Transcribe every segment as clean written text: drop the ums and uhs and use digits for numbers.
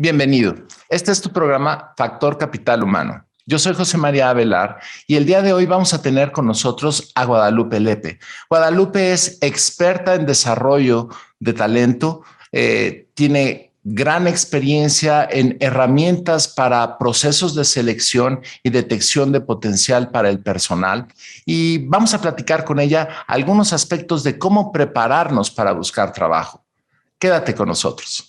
Bienvenido. Este es tu programa Factor Capital Humano. Yo soy José María Avelar y el día de hoy vamos a tener con nosotros a Guadalupe Lepe. Guadalupe es experta en desarrollo de talento, tiene gran experiencia en herramientas para procesos de selección y detección de potencial para el personal y vamos a platicar con ella algunos aspectos de cómo prepararnos para buscar trabajo. Quédate con nosotros.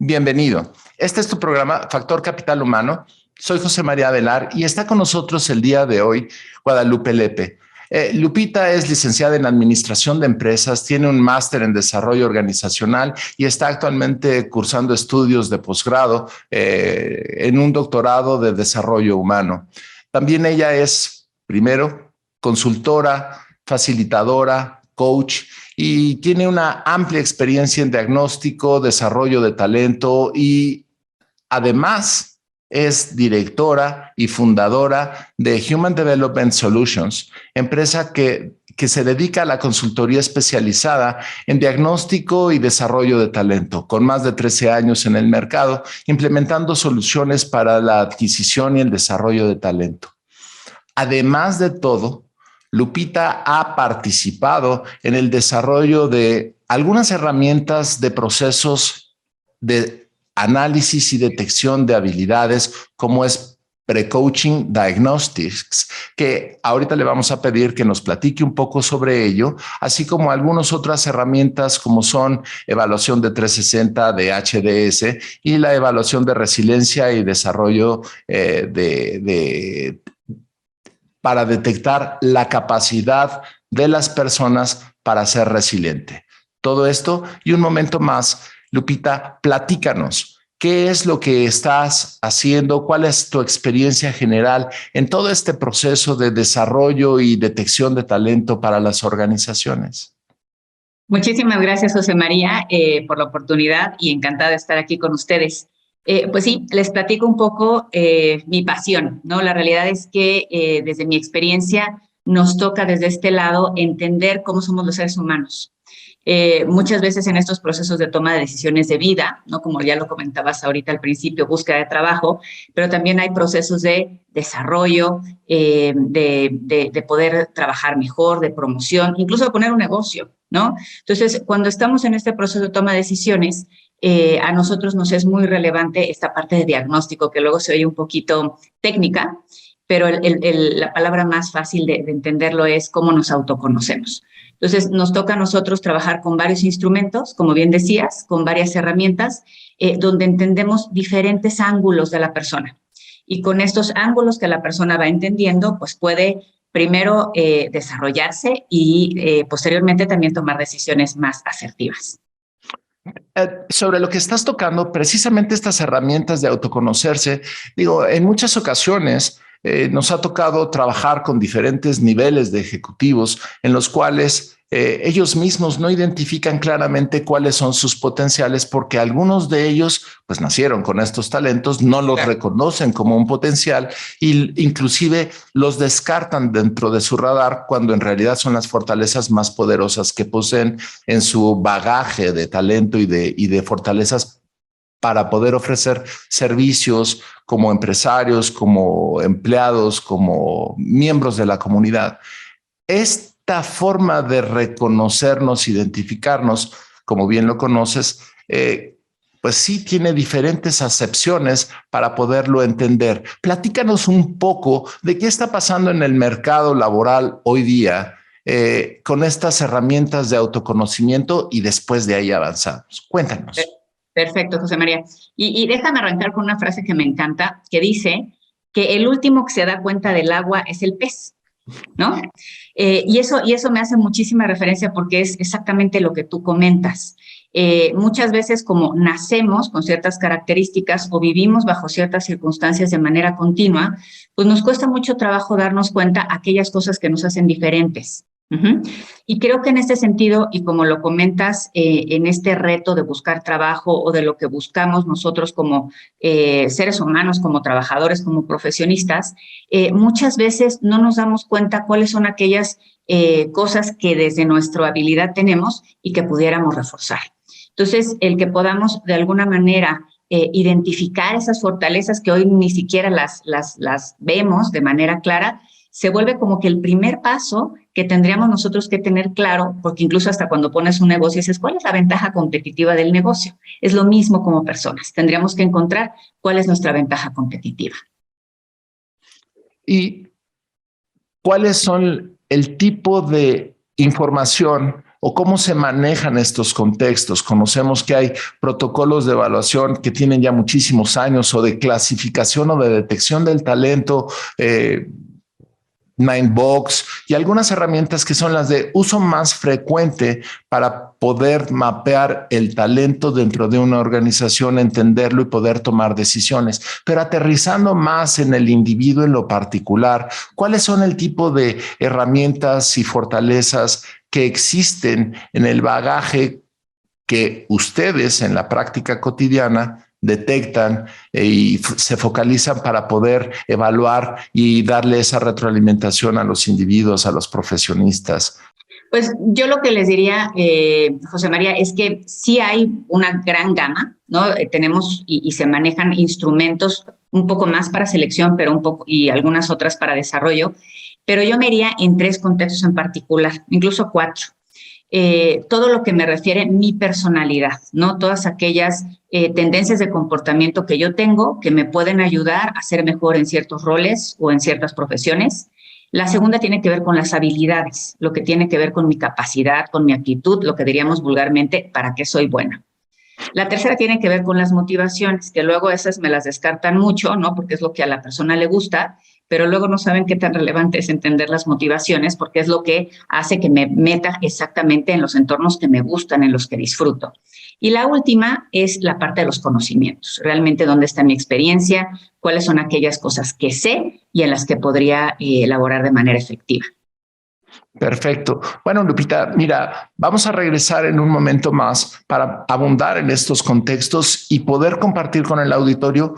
Bienvenido. Este es tu programa Factor Capital Humano. Soy José María Avelar y está con nosotros el día de hoy Guadalupe Lepe. Lupita es licenciada en Administración de Empresas, tiene un máster en Desarrollo Organizacional y está actualmente cursando estudios de posgrado en un doctorado de Desarrollo Humano. También ella es, primero, consultora, facilitadora, coach, y tiene una amplia experiencia en diagnóstico, desarrollo de talento y además es directora y fundadora de Human Development Solutions, empresa que se dedica a la consultoría especializada en diagnóstico y desarrollo de talento, con más de 13 años en el mercado, implementando soluciones para la adquisición y el desarrollo de talento. Además de todo, Lupita ha participado en el desarrollo de algunas herramientas de procesos de análisis y detección de habilidades, como es Pre-Coaching Diagnostics, que ahorita le vamos a pedir que nos platique un poco sobre ello, así como algunas otras herramientas como son evaluación de 360 de HDS y la evaluación de resiliencia y desarrollo para detectar la capacidad de las personas para ser resiliente. Todo esto y un momento más, Lupita, platícanos. ¿Qué es lo que estás haciendo? ¿Cuál es tu experiencia general en todo este proceso de desarrollo y detección de talento para las organizaciones? Muchísimas gracias, José María, por la oportunidad y encantada de estar aquí con ustedes. Pues sí, les platico un poco mi pasión, ¿no? La realidad es que desde mi experiencia nos toca desde este lado entender cómo somos los seres humanos. Muchas veces en estos procesos de toma de decisiones de vida, ¿no? Como ya lo comentabas ahorita al principio, búsqueda de trabajo, pero también hay procesos de desarrollo, de poder trabajar mejor, de promoción, incluso de poner un negocio, ¿no? Entonces, cuando estamos en este proceso de toma de decisiones, a nosotros nos es muy relevante esta parte de diagnóstico, que luego se oye un poquito técnica, pero la palabra más fácil de entenderlo es cómo nos autoconocemos. Entonces, nos toca a nosotros trabajar con varios instrumentos, como bien decías, con varias herramientas, donde entendemos diferentes ángulos de la persona. Y con estos ángulos que la persona va entendiendo, pues puede primero desarrollarse y posteriormente también tomar decisiones más asertivas. Sobre lo que estás tocando, precisamente estas herramientas de autoconocerse, digo, en muchas ocasiones nos ha tocado trabajar con diferentes niveles de ejecutivos en los cuales ellos mismos no identifican claramente cuáles son sus potenciales porque algunos de ellos pues nacieron con estos talentos, no los reconocen como un potencial e inclusive los descartan dentro de su radar cuando en realidad son las fortalezas más poderosas que poseen en su bagaje de talento y de fortalezas para poder ofrecer servicios como empresarios, como empleados, como miembros de la comunidad. Esta forma de reconocernos, identificarnos, como bien lo conoces, pues sí tiene diferentes acepciones para poderlo entender. Platícanos un poco de qué está pasando en el mercado laboral hoy día con estas herramientas de autoconocimiento y después de ahí avanzamos. Cuéntanos. Perfecto, José María. Y déjame arrancar con una frase que me encanta, que dice que el último que se da cuenta del agua es el pez, ¿no? Y eso me hace muchísima referencia porque es exactamente lo que tú comentas. Muchas veces como nacemos con ciertas características o vivimos bajo ciertas circunstancias de manera continua, pues nos cuesta mucho trabajo darnos cuenta aquellas cosas que nos hacen diferentes. Y creo que en este sentido, y como lo comentas, en este reto de buscar trabajo o de lo que buscamos nosotros como seres humanos, como trabajadores, como profesionistas, muchas veces no nos damos cuenta cuáles son aquellas cosas que desde nuestra habilidad tenemos y que pudiéramos reforzar. Entonces, el que podamos de alguna manera identificar esas fortalezas que hoy ni siquiera las vemos de manera clara, se vuelve como que el primer paso que tendríamos nosotros que tener claro, porque incluso hasta cuando pones un negocio dices, ¿cuál es la ventaja competitiva del negocio? Es lo mismo como personas. Tendríamos que encontrar cuál es nuestra ventaja competitiva. ¿Y cuáles son el tipo de información o cómo se manejan estos contextos? Conocemos que hay protocolos de evaluación que tienen ya muchísimos años, o de clasificación o de detección del talento, Ninebox, y algunas herramientas que son las de uso más frecuente para poder mapear el talento dentro de una organización, entenderlo y poder tomar decisiones. Pero aterrizando más en el individuo, en lo particular, ¿cuáles son el tipo de herramientas y fortalezas que existen en el bagaje que ustedes en la práctica cotidiana detectan y se focalizan para poder evaluar y darle esa retroalimentación a los individuos, a los profesionistas? Pues yo lo que les diría, José María, es que sí hay una gran gama, ¿no? Tenemos y se manejan instrumentos un poco más para selección, pero un poco, y algunas otras para desarrollo, pero yo me iría en 3 contextos en particular, incluso 4. Todo lo que me refiere a mi personalidad, ¿no? Todas aquellas tendencias de comportamiento que yo tengo que me pueden ayudar a ser mejor en ciertos roles o en ciertas profesiones. La segunda tiene que ver con las habilidades, lo que tiene que ver con mi capacidad, con mi actitud, lo que diríamos vulgarmente, para qué soy buena. La tercera tiene que ver con las motivaciones, que luego esas me las descartan mucho, ¿no? Porque es lo que a la persona le gusta, pero luego no saben qué tan relevante es entender las motivaciones, porque es lo que hace que me meta exactamente en los entornos que me gustan, en los que disfruto. Y la última es la parte de los conocimientos, realmente dónde está mi experiencia, cuáles son aquellas cosas que sé y en las que podría elaborar de manera efectiva. Perfecto. Bueno, Lupita, mira, vamos a regresar en un momento más para abundar en estos contextos y poder compartir con el auditorio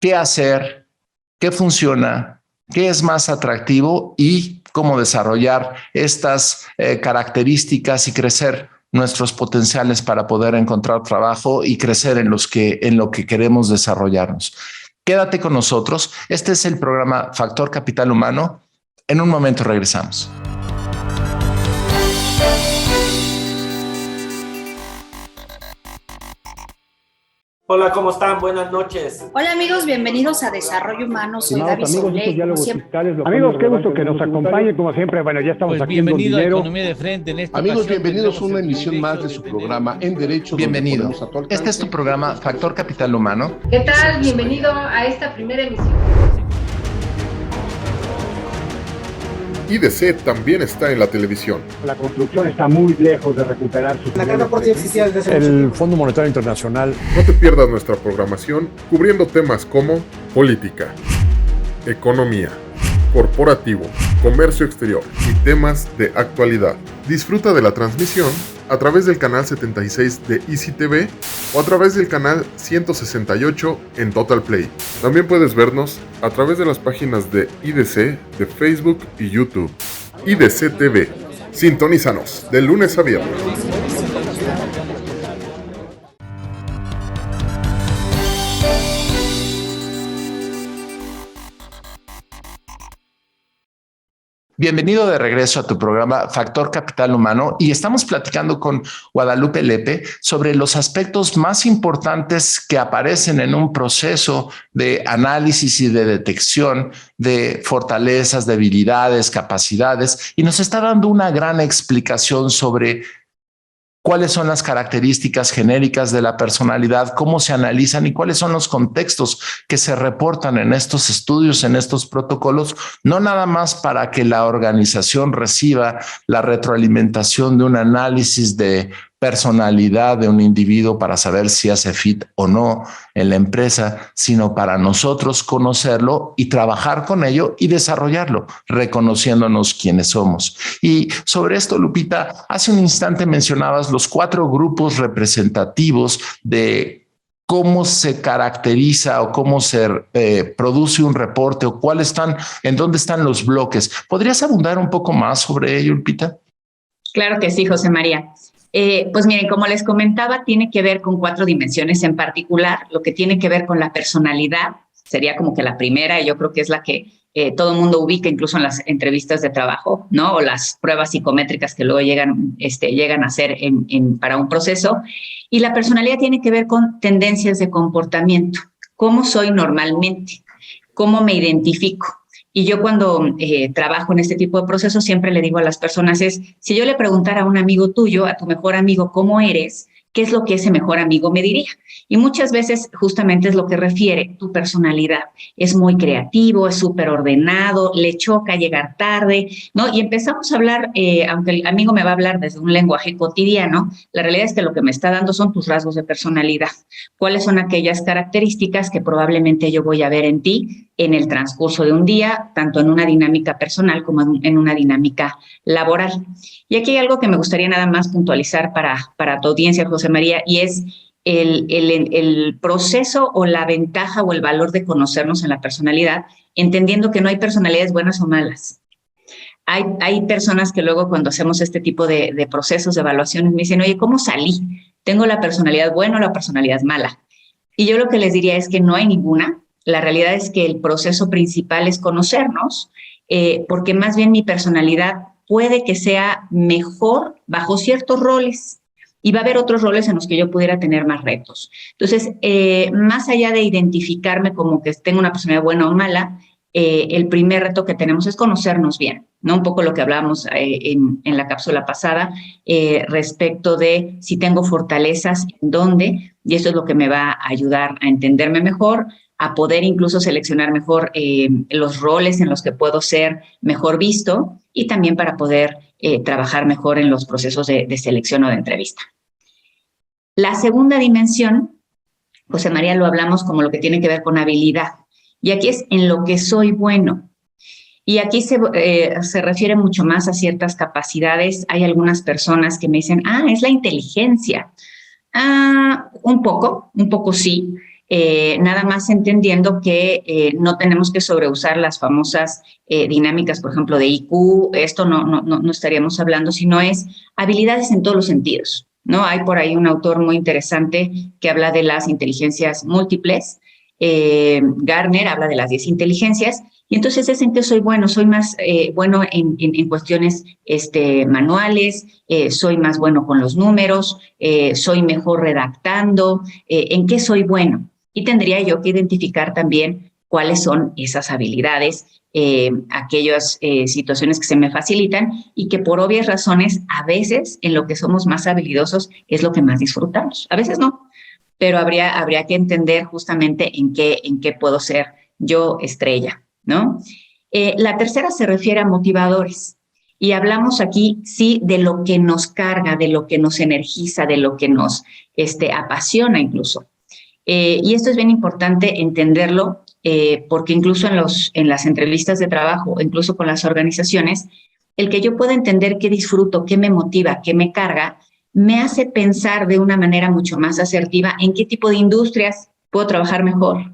qué hacer, qué funciona, qué es más atractivo y cómo desarrollar estas características y crecer nuestros potenciales para poder encontrar trabajo y crecer en lo que queremos desarrollarnos. Quédate con nosotros. Este es el programa Factor Capital Humano. En un momento regresamos. Hola, ¿cómo están? Buenas noches. Hola amigos, bienvenidos a Desarrollo Humano. Soy Gaby Soule. Amigos, qué gusto que nos acompañen, como siempre. Bueno, ya estamos aquí en Don Bienvenido a Dinero. Economía de Frente. En esta Amigos, ocasión bienvenidos a una tendremos emisión el más de privilegio su tener programa En Derecho. Bienvenido. Este es tu programa Factor Capital Humano. ¿Qué tal? Bienvenido a esta primera emisión. IDC también está en la televisión. La construcción está muy lejos de recuperar sus... La Casa por sí existía desde hace mucho El tiempo. Fondo Monetario Internacional. No te pierdas nuestra programación cubriendo temas como política, economía, corporativo, comercio exterior y temas de actualidad. Disfruta de la transmisión a través del canal 76 de Easy TV o a través del canal 168 en Total Play. También puedes vernos a través de las páginas de IDC de Facebook y YouTube. IDC TV. Sintonízanos de lunes a viernes. Bienvenido de regreso a tu programa Factor Capital Humano, y estamos platicando con Guadalupe Lepe sobre los aspectos más importantes que aparecen en un proceso de análisis y de detección de fortalezas, debilidades, capacidades, y nos está dando una gran explicación sobre cuáles son las características genéricas de la personalidad, cómo se analizan y cuáles son los contextos que se reportan en estos estudios, en estos protocolos, no nada más para que la organización reciba la retroalimentación de un análisis de personalidad de un individuo para saber si hace fit o no en la empresa, sino para nosotros conocerlo y trabajar con ello y desarrollarlo, reconociéndonos quiénes somos. Y sobre esto, Lupita, hace un instante mencionabas los 4 grupos representativos de cómo se caracteriza o cómo se produce un reporte o en dónde están los bloques. ¿Podrías abundar un poco más sobre ello, Lupita? Claro que sí, José María. Pues miren, como les comentaba, tiene que ver con 4 dimensiones en particular. Lo que tiene que ver con la personalidad sería como que la primera, y yo creo que es la que todo el mundo ubica incluso en las entrevistas de trabajo, ¿no? O las pruebas psicométricas que luego llegan a hacer para un proceso. Y la personalidad tiene que ver con tendencias de comportamiento. ¿Cómo soy normalmente? ¿Cómo me identifico? Y yo cuando trabajo en este tipo de procesos siempre le digo a las personas si yo le preguntara a un amigo tuyo, a tu mejor amigo, ¿cómo eres?, ¿qué es lo que ese mejor amigo me diría? Y muchas veces justamente es lo que refiere tu personalidad. Es muy creativo, es súper ordenado, le choca llegar tarde, ¿no? Y empezamos a hablar, aunque el amigo me va a hablar desde un lenguaje cotidiano, la realidad es que lo que me está dando son tus rasgos de personalidad. ¿Cuáles son aquellas características que probablemente yo voy a ver en ti en el transcurso de un día, tanto en una dinámica personal como en una dinámica laboral? Y aquí hay algo que me gustaría nada más puntualizar para tu audiencia, José María, y es el proceso o la ventaja o el valor de conocernos en la personalidad, entendiendo que no hay personalidades buenas o malas. Hay personas que luego cuando hacemos este tipo de procesos, de evaluaciones, me dicen, oye, ¿cómo salí? ¿Tengo la personalidad buena o la personalidad mala? Y yo lo que les diría es que no hay ninguna. La realidad es que el proceso principal es conocernos, porque más bien mi personalidad puede que sea mejor bajo ciertos roles y va a haber otros roles en los que yo pudiera tener más retos. Entonces, más allá de identificarme como que tengo una personalidad buena o mala, el primer reto que tenemos es conocernos bien, ¿no? Un poco lo que hablábamos en la cápsula pasada respecto de si tengo fortalezas, en dónde, y eso es lo que me va a ayudar a entenderme mejor, a poder incluso seleccionar mejor los roles en los que puedo ser mejor visto y también para poder trabajar mejor en los procesos de selección o de entrevista. La segunda dimensión, José María, lo hablamos como lo que tiene que ver con habilidad. Y aquí es en lo que soy bueno. Y aquí se refiere mucho más a ciertas capacidades. Hay algunas personas que me dicen, es la inteligencia. Un poco sí. Nada más entendiendo que no tenemos que sobreusar las famosas dinámicas, por ejemplo, de IQ. Esto no estaríamos hablando, sino es habilidades en todos los sentidos, ¿no? Hay por ahí un autor muy interesante que habla de las inteligencias múltiples. Garner habla de las 10 inteligencias, y entonces es en que soy bueno. Soy más bueno en cuestiones manuales, soy más bueno con los números, soy mejor redactando, ¿en qué soy bueno? Y tendría yo que identificar también cuáles son esas habilidades, aquellas situaciones que se me facilitan y que por obvias razones a veces en lo que somos más habilidosos es lo que más disfrutamos, a veces no. Pero habría que entender justamente en qué puedo ser yo estrella, ¿no? La tercera se refiere a motivadores. Y hablamos aquí, sí, de lo que nos carga, de lo que nos energiza, de lo que nos apasiona incluso. Y esto es bien importante entenderlo, porque incluso en las entrevistas de trabajo, incluso con las organizaciones, el que yo pueda entender qué disfruto, qué me motiva, qué me carga, me hace pensar de una manera mucho más asertiva en qué tipo de industrias puedo trabajar mejor,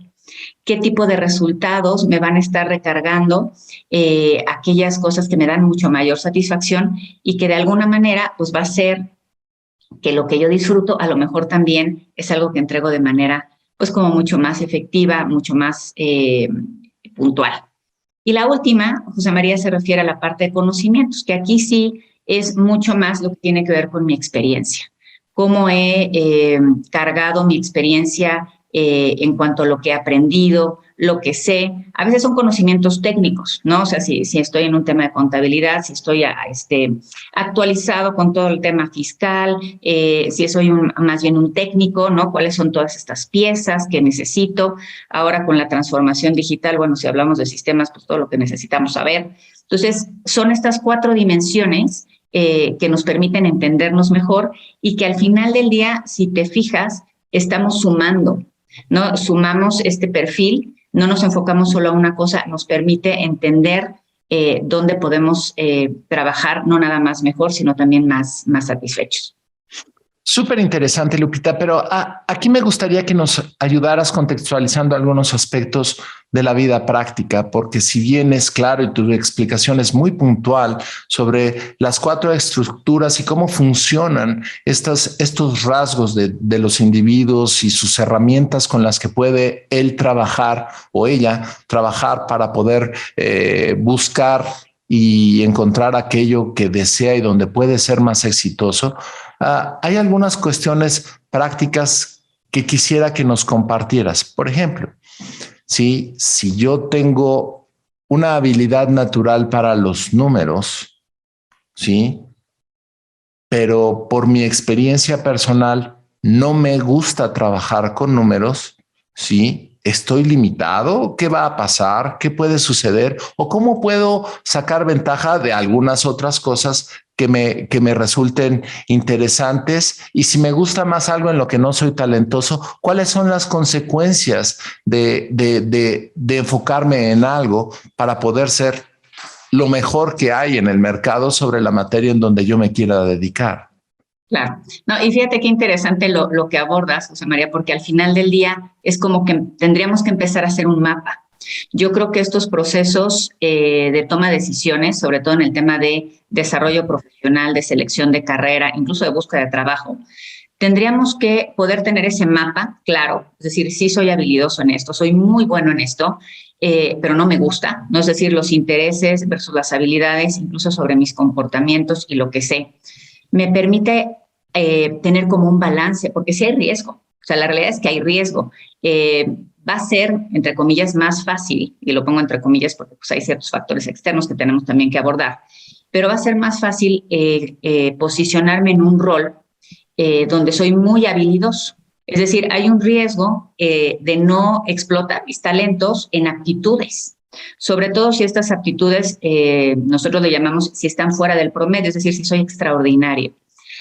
qué tipo de resultados me van a estar recargando, aquellas cosas que me dan mucho mayor satisfacción y que de alguna manera pues va a ser que lo que yo disfruto a lo mejor también es algo que entrego de manera pues como mucho más efectiva, mucho más puntual. Y la última, José María, se refiere a la parte de conocimientos, que aquí sí es mucho más lo que tiene que ver con mi experiencia. Cómo he cargado mi experiencia en cuanto a lo que he aprendido, lo que sé. A veces son conocimientos técnicos, ¿no? O sea, si estoy en un tema de contabilidad, si estoy actualizado con todo el tema fiscal, si soy más bien un técnico, ¿no? ¿Cuáles son todas estas piezas que necesito? Ahora con la transformación digital, bueno, si hablamos de sistemas, pues todo lo que necesitamos saber. Entonces, son estas 4 dimensiones que nos permiten entendernos mejor y que al final del día, si te fijas, estamos sumando, ¿no? Sumamos este perfil, no nos enfocamos solo a una cosa, nos permite entender dónde podemos trabajar, no nada más mejor, sino también más satisfechos. Súper interesante, Lupita, pero aquí me gustaría que nos ayudaras contextualizando algunos aspectos de la vida práctica, porque si bien es claro y tu explicación es muy puntual sobre las 4 estructuras y cómo funcionan estos rasgos de los individuos y sus herramientas con las que puede él trabajar o ella trabajar para poder buscar y encontrar aquello que desea y donde puede ser más exitoso. Hay algunas cuestiones prácticas que quisiera que nos compartieras. Por ejemplo, si yo tengo una habilidad natural para los números, ¿sí? Pero por mi experiencia personal no me gusta trabajar con números, ¿sí? ¿Estoy limitado? ¿Qué va a pasar? ¿Qué puede suceder? ¿O cómo puedo sacar ventaja de algunas otras cosas que me resulten interesantes? Y si me gusta más algo en lo que no soy talentoso, ¿cuáles son las consecuencias de enfocarme en algo para poder ser lo mejor que hay en el mercado sobre la materia en donde yo me quiera dedicar? Claro. No, y fíjate qué interesante lo que abordas, José María, porque al final del día es como que tendríamos que empezar a hacer un mapa. Yo creo que estos procesos de toma de decisiones, sobre todo en el tema de desarrollo profesional, de selección de carrera, incluso de búsqueda de trabajo, tendríamos que poder tener ese mapa claro. Es decir, sí soy habilidoso en esto, soy muy bueno en esto, pero no me gusta, ¿no? Es decir, los intereses versus las habilidades, incluso sobre mis comportamientos y lo que sé. Me permite tener como un balance, porque sí hay riesgo. O sea, la realidad es que hay riesgo. Va a ser, entre comillas, más fácil, y lo pongo entre comillas porque pues, hay ciertos factores externos que tenemos también que abordar, pero va a ser más fácil posicionarme en un rol donde soy muy habilidoso. Es decir, hay un riesgo de no explotar mis talentos en aptitudes. Sobre todo si estas aptitudes, nosotros le llamamos, si están fuera del promedio, es decir, si soy extraordinario.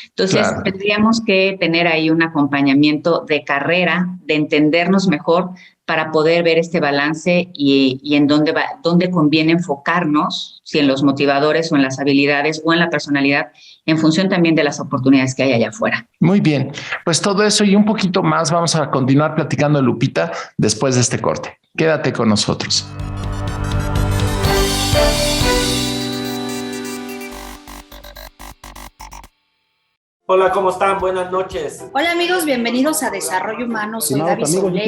Entonces, claro, tendríamos que tener ahí un acompañamiento de carrera, de entendernos mejor para poder ver este balance y en dónde conviene enfocarnos, si en los motivadores o en las habilidades o en la personalidad, en función también de las oportunidades que hay allá afuera. Muy bien, pues todo eso y un poquito más vamos a continuar platicando, Lupita, después de este corte. Quédate con nosotros. Hola, ¿cómo están? Buenas noches. Hola amigos, bienvenidos a Desarrollo Humano. Soy Gaby Soule.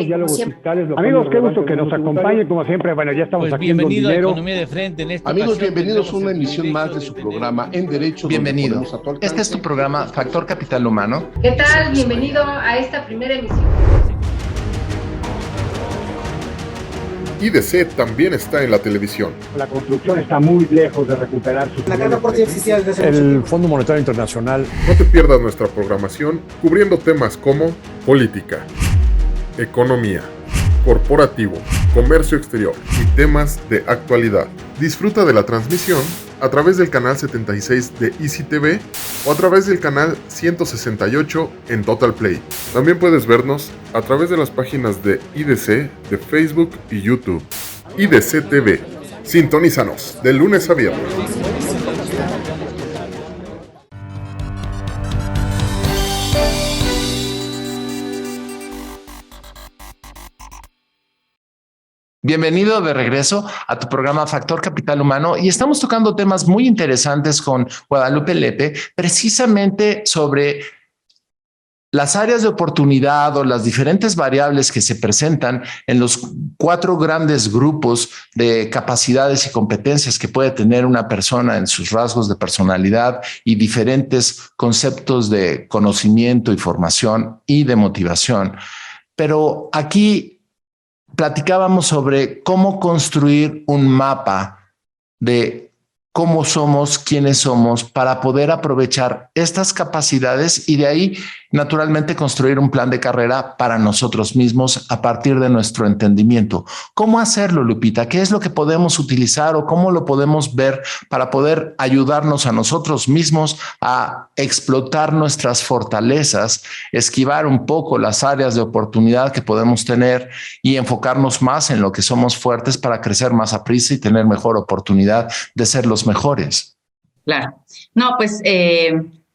Amigos, qué gusto que nos acompañen como siempre. Bueno, ya estamos aquí en Don Dinero. Economía de Frente. En esta amigos, bienvenidos a una emisión más de su programa En Derecho. Bienvenido. Este es tu programa Factor Capital Humano. ¿Qué tal? Bienvenido a esta primera emisión. IDC también está en la televisión. La construcción está muy lejos de recuperar su... La carga por sí existía desde hace el Fondo Monetario Internacional. No te pierdas nuestra programación cubriendo temas como política, economía, corporativo, comercio exterior y temas de actualidad. Disfruta de la transmisión a través del canal 76 de Easy TV o a través del canal 168 en Total Play. También puedes vernos a través de las páginas de IDC, de Facebook y YouTube. IDC TV. Sintonízanos de lunes a viernes. Bienvenido de regreso a tu programa Factor Capital Humano y estamos tocando temas muy interesantes con Guadalupe Lepe, precisamente sobre las áreas de oportunidad o las diferentes variables que se presentan en los 4 grandes grupos de capacidades y competencias que puede tener una persona en sus rasgos de personalidad y diferentes conceptos de conocimiento y formación y de motivación. pero aquí platicábamos sobre cómo construir un mapa de cómo somos, quiénes somos, para poder aprovechar estas capacidades y de ahí, naturalmente, construir un plan de carrera para nosotros mismos a partir de nuestro entendimiento. ¿Cómo hacerlo, Lupita? ¿Qué es lo que podemos utilizar o cómo lo podemos ver para poder ayudarnos a nosotros mismos a explotar nuestras fortalezas, esquivar un poco las áreas de oportunidad que podemos tener y enfocarnos más en lo que somos fuertes para crecer más a prisa y tener mejor oportunidad de ser los mejores? Claro. No, pues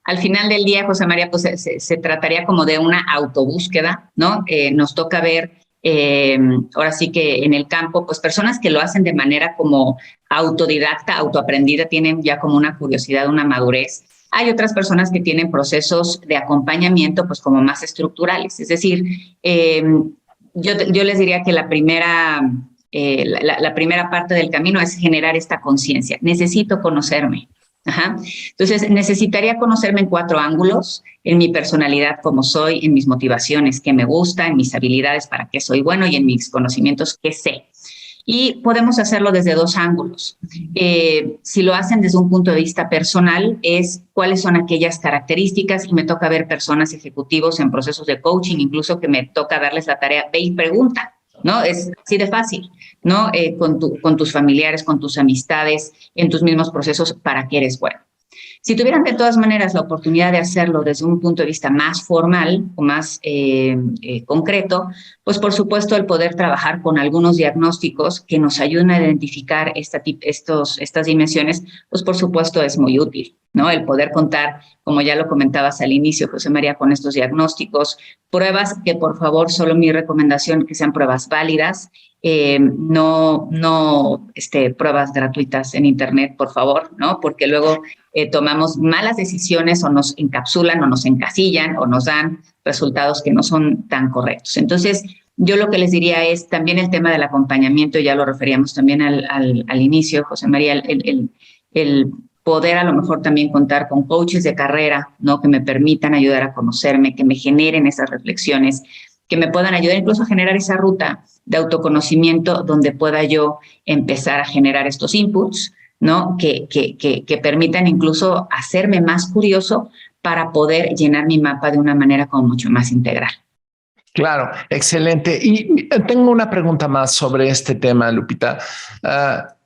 al final del día, José María, pues se trataría como de una autobúsqueda, ¿no? Nos toca ver, ahora sí que en el campo, pues personas que lo hacen de manera como autodidacta, autoaprendida, tienen ya como una curiosidad, una madurez. Hay otras personas que tienen procesos de acompañamiento, pues como más estructurales. Es decir, yo les diría que la primera parte del camino es generar esta conciencia. Necesito conocerme. Ajá. Entonces, necesitaría conocerme en 4 ángulos: en mi personalidad, cómo soy, en mis motivaciones, qué me gusta, en mis habilidades, para qué soy bueno, y en mis conocimientos, qué sé. Y podemos hacerlo desde 2 ángulos. Si lo hacen desde un punto de vista personal, es cuáles son aquellas características, y me toca ver personas, ejecutivos en procesos de coaching, incluso que me toca darles la tarea, ve y pregunta, ¿no? Es así de fácil, ¿no? Con tus familiares, con tus amistades, en tus mismos procesos, para qué eres bueno. Si tuvieran de todas maneras la oportunidad de hacerlo desde un punto de vista más formal o más concreto, pues por supuesto el poder trabajar con algunos diagnósticos que nos ayuden a identificar estas dimensiones, pues por supuesto es muy útil, ¿no? El poder contar, como ya lo comentabas al inicio, José María, con estos diagnósticos, pruebas que por favor, solo mi recomendación, que sean pruebas válidas, no pruebas gratuitas en internet, por favor, ¿no? Porque luego tomamos malas decisiones, o nos encapsulan o nos encasillan o nos dan resultados que no son tan correctos. Entonces, yo lo que les diría es también el tema del acompañamiento, ya lo referíamos también al inicio, José María, el poder a lo mejor también contar con coaches de carrera, ¿no? Que me permitan ayudar a conocerme, que me generen esas reflexiones, que me puedan ayudar incluso a generar esa ruta de autoconocimiento donde pueda yo empezar a generar estos inputs, ¿no? Que permitan incluso hacerme más curioso para poder llenar mi mapa de una manera como mucho más integral. Claro, excelente. Y tengo una pregunta más sobre este tema, Lupita.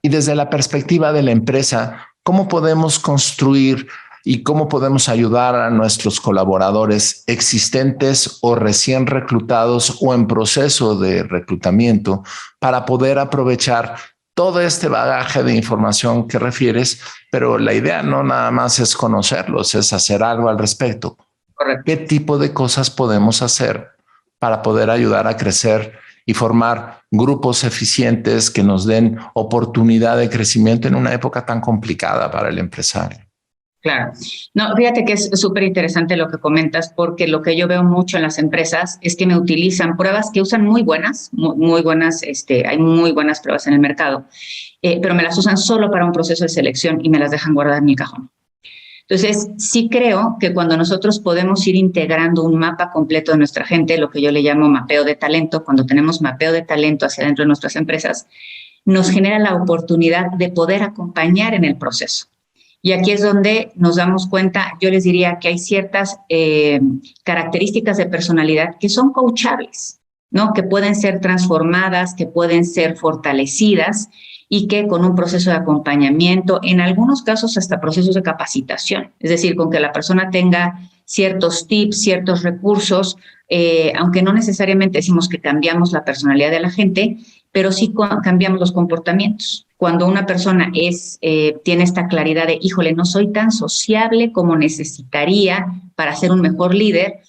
Y desde la perspectiva de la empresa, ¿cómo podemos construir y cómo podemos ayudar a nuestros colaboradores existentes o recién reclutados o en proceso de reclutamiento para poder aprovechar todo este bagaje de información que refieres? Pero la idea no nada más es conocerlos, es hacer algo al respecto. Correcto. ¿Qué tipo de cosas podemos hacer para poder ayudar a crecer y formar grupos eficientes que nos den oportunidad de crecimiento en una época tan complicada para el empresario? Claro. No, fíjate que es súper interesante lo que comentas, porque lo que yo veo mucho en las empresas es que me utilizan pruebas que usan muy buenas, hay muy buenas pruebas en el mercado, pero me las usan solo para un proceso de selección y me las dejan guardadas en mi cajón. Entonces, sí creo que cuando nosotros podemos ir integrando un mapa completo de nuestra gente, lo que yo le llamo mapeo de talento, cuando tenemos mapeo de talento hacia dentro de nuestras empresas, nos genera la oportunidad de poder acompañar en el proceso. Y aquí es donde nos damos cuenta, yo les diría que hay ciertas características de personalidad que son coachables, ¿no? Que pueden ser transformadas, que pueden ser fortalecidas y que con un proceso de acompañamiento, en algunos casos hasta procesos de capacitación, es decir, con que la persona tenga ciertos tips, ciertos recursos, aunque no necesariamente decimos que cambiamos la personalidad de la gente, pero sí cambiamos los comportamientos. Cuando una persona tiene esta claridad de, híjole, no soy tan sociable como necesitaría para ser un mejor líder,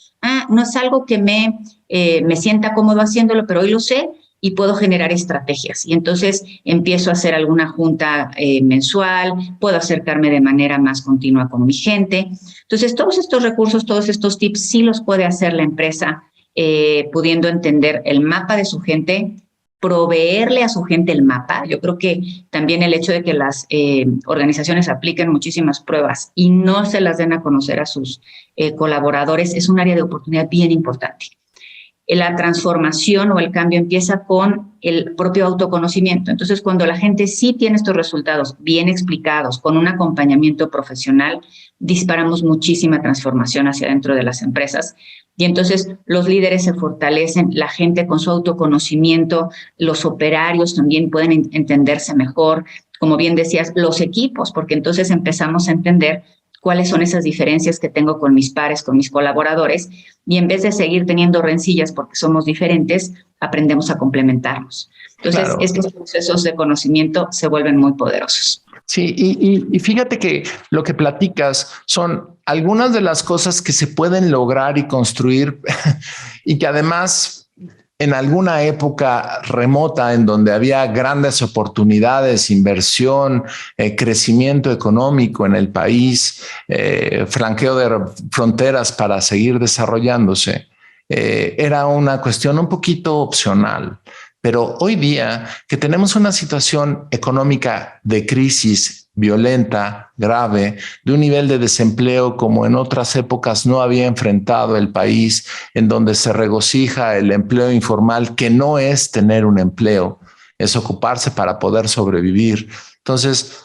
no es algo que me sienta cómodo haciéndolo, pero hoy lo sé y puedo generar estrategias. Y entonces empiezo a hacer alguna junta mensual, puedo acercarme de manera más continua con mi gente. Entonces, todos estos recursos, todos estos tips sí los puede hacer la empresa, pudiendo entender el mapa de su gente, proveerle a su gente el mapa. Yo creo que también el hecho de que las organizaciones apliquen muchísimas pruebas y no se las den a conocer a sus colaboradores es un área de oportunidad bien importante. la transformación o el cambio empieza con el propio autoconocimiento. Entonces, cuando la gente sí tiene estos resultados bien explicados, con un acompañamiento profesional, disparamos muchísima transformación hacia dentro de las empresas. Y entonces los líderes se fortalecen, la gente con su autoconocimiento, los operarios también pueden entenderse mejor, como bien decías, los equipos, porque entonces empezamos a entender cuáles son esas diferencias que tengo con mis pares, con mis colaboradores, y en vez de seguir teniendo rencillas porque somos diferentes, aprendemos a complementarnos. Entonces, claro, estos procesos de conocimiento se vuelven muy poderosos. Sí, y fíjate que lo que platicas son algunas de las cosas que se pueden lograr y construir y que además en alguna época remota en donde había grandes oportunidades, inversión, crecimiento económico en el país, flanqueo de fronteras para seguir desarrollándose, era una cuestión un poquito opcional. Pero hoy día que tenemos una situación económica de crisis violenta, grave, de un nivel de desempleo como en otras épocas no había enfrentado el país, en donde se regocija el empleo informal, que no es tener un empleo, es ocuparse para poder sobrevivir. Entonces,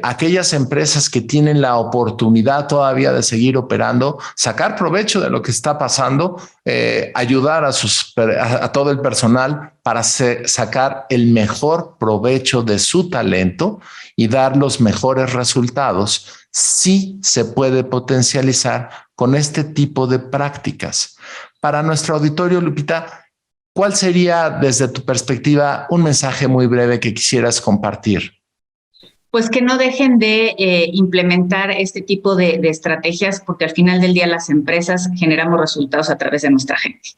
aquellas empresas que tienen la oportunidad todavía de seguir operando, sacar provecho de lo que está pasando, ayudar a todo el personal para sacar el mejor provecho de su talento y dar los mejores resultados, sí se puede potencializar con este tipo de prácticas. Para nuestro auditorio, Lupita, ¿cuál sería desde tu perspectiva un mensaje muy breve que quisieras compartir? Pues que no dejen de implementar este tipo de estrategias, porque al final del día las empresas generamos resultados a través de nuestra gente.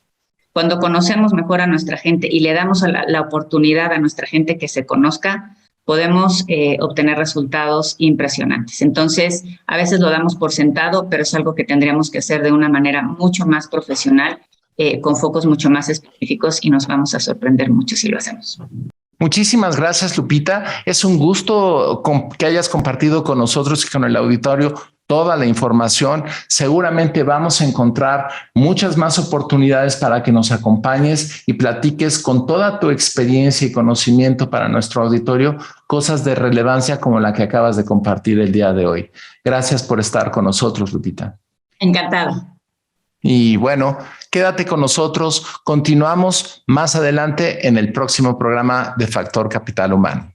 Cuando conocemos mejor a nuestra gente y le damos la oportunidad a nuestra gente que se conozca, podemos obtener resultados impresionantes. Entonces, a veces lo damos por sentado, pero es algo que tendríamos que hacer de una manera mucho más profesional, con focos mucho más específicos, y nos vamos a sorprender mucho si lo hacemos. Muchísimas gracias, Lupita. Es un gusto que hayas compartido con nosotros y con el auditorio toda la información. Seguramente vamos a encontrar muchas más oportunidades para que nos acompañes y platiques con toda tu experiencia y conocimiento para nuestro auditorio, cosas de relevancia como la que acabas de compartir el día de hoy. Gracias por estar con nosotros, Lupita. Encantada. Y bueno, quédate con nosotros. Continuamos más adelante en el próximo programa de Factor Capital Humano.